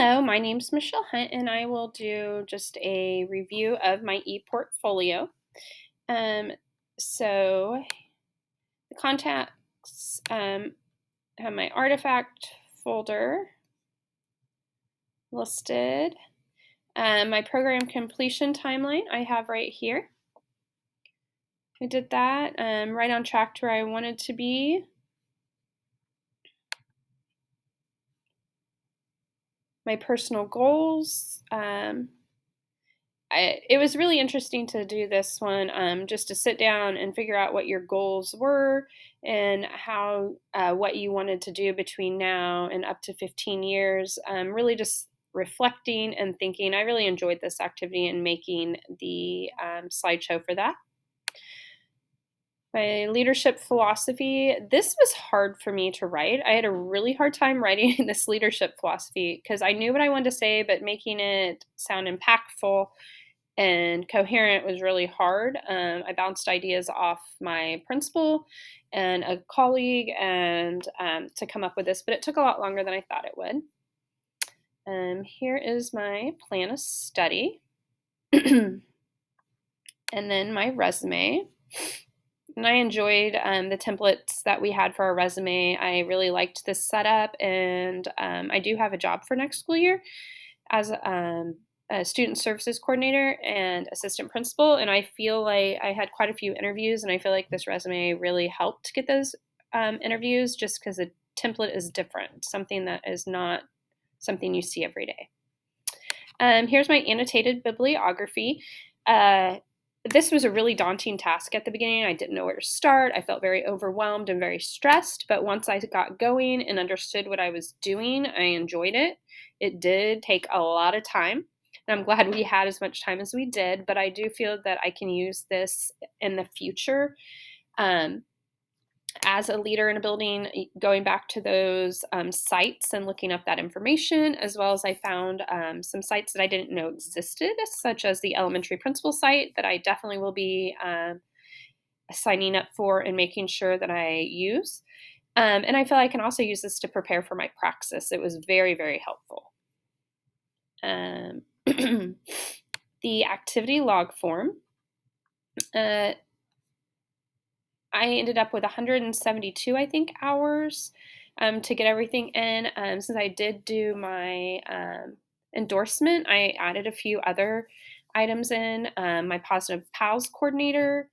Hello, my name's Michelle Hunt, and I will do just a review of my ePortfolio. Um, so the contacts have my artifact folder listed. My program completion timeline I have right here. I did that right on track to where I wanted to be. My personal goals. It was really interesting to do this one, just to sit down and figure out what your goals were and how what you wanted to do between now and up to 15 years. Really just reflecting and thinking. I really enjoyed this activity and making the slideshow for that. My leadership philosophy. This was hard for me to write. I had a really hard time writing this leadership philosophy because I knew what I wanted to say, but making it sound impactful and coherent was really hard. I bounced ideas off my principal and a colleague and to come up with this, but it took a lot longer than I thought it would. Here is my plan of study. And then my resume. And I enjoyed the templates that we had for our resume. I really liked this setup, and I do have a job for next school year as a student services coordinator and assistant principal, and I feel like I had quite a few interviews, and I feel like this resume really helped get those interviews just because the template is different, something that is not something you see every day. Here's my annotated bibliography. This was a really daunting task at the beginning. I didn't know where to start. I felt very overwhelmed and very stressed, but once I got going and understood what I was doing, I enjoyed it. It did take a lot of time, and I'm glad we had as much time as we did, but I do feel that I can use this in the future. As a leader in a building, going back to those sites and looking up that information, as well as I found some sites that I didn't know existed, such as the elementary principal site that I definitely will be signing up for and making sure that I use. And I feel I can also use this to prepare for my praxis. It was very, very helpful. The activity log form. I ended up with 172, I think, hours to get everything in. Since I did do my endorsement, I added a few other items in. My positive PALS coordinator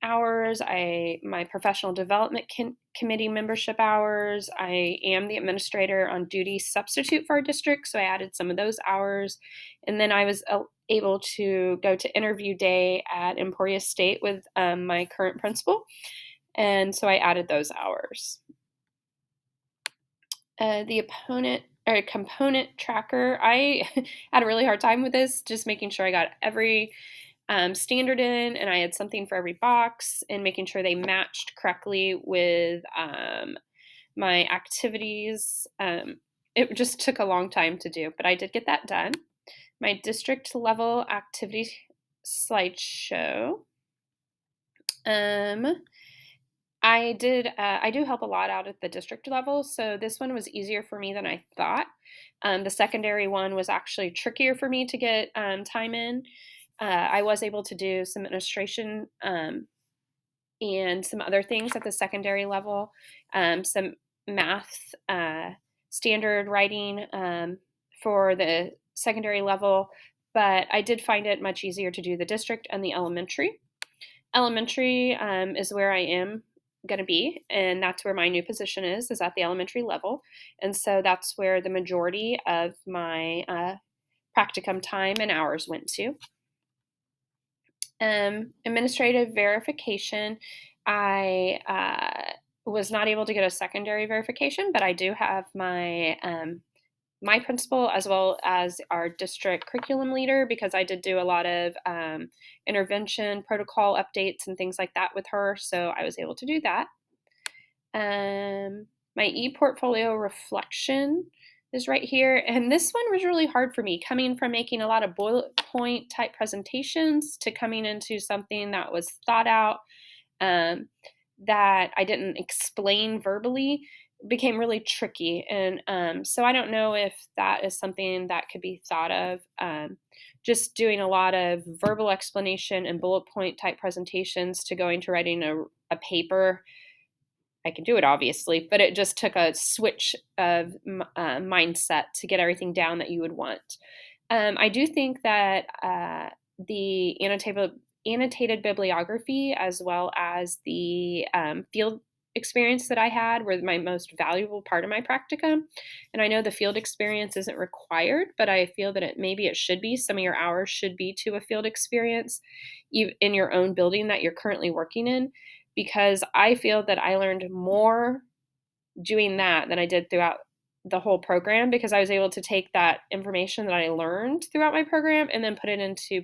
hours, my professional development committee membership hours. I am the administrator on duty substitute for our district, so I added some of those hours. And then I was able to go to interview day at Emporia State with my current principal, and so I added those hours. The opponent or component tracker, I had a really hard time with this, just making sure I got every standard in, and I had something for every box, and making sure they matched correctly with my activities. It just took a long time to do, but I did get that done. My district level activity slideshow. I do help a lot out at the district level, so this one was easier for me than I thought. The secondary one was actually trickier for me to get time in. I was able to do some administration and some other things at the secondary level, some math, standard writing for the secondary level, but I did find it much easier to do the district and the elementary. Elementary is where I am going to be, and that's where my new position is at the elementary level, and so that's where the majority of my practicum time and hours went to. Administrative verification, I was not able to get a secondary verification, but I do have my my principal as well as our district curriculum leader, because I did do a lot of intervention protocol updates and things like that with her, so I was able to do that. My ePortfolio reflection is right here, and this one was really hard for me, coming from making a lot of bullet point type presentations to coming into something that was thought out, that I didn't explain verbally. became really tricky. And so I don't know if that is something that could be thought of. Just doing a lot of verbal explanation and bullet point type presentations to going to writing a paper. I can do it obviously, but it just took a switch of mindset to get everything down that you would want. I do think that the annotated bibliography, as well as the field experience that I had, were my most valuable part of my practicum. And I know the field experience isn't required, but I feel that maybe it should be. Some of your hours should be to a field experience in your own building that you're currently working in, because I feel that I learned more doing that than I did throughout the whole program, because I was able to take that information that I learned throughout my program and then put it into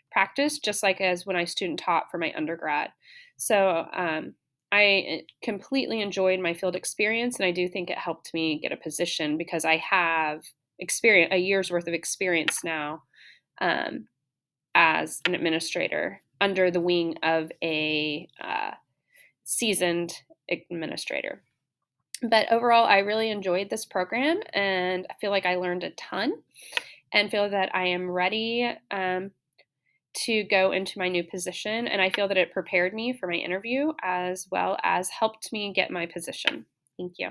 practice, just like as when I student taught for my undergrad. So I completely enjoyed my field experience, and I do think it helped me get a position because I have a year's worth of experience now as an administrator under the wing of a seasoned administrator. But overall, I really enjoyed this program, and I feel like I learned a ton and feel that I am ready to go into my new position. And I feel that it prepared me for my interview as well as helped me get my position. Thank you.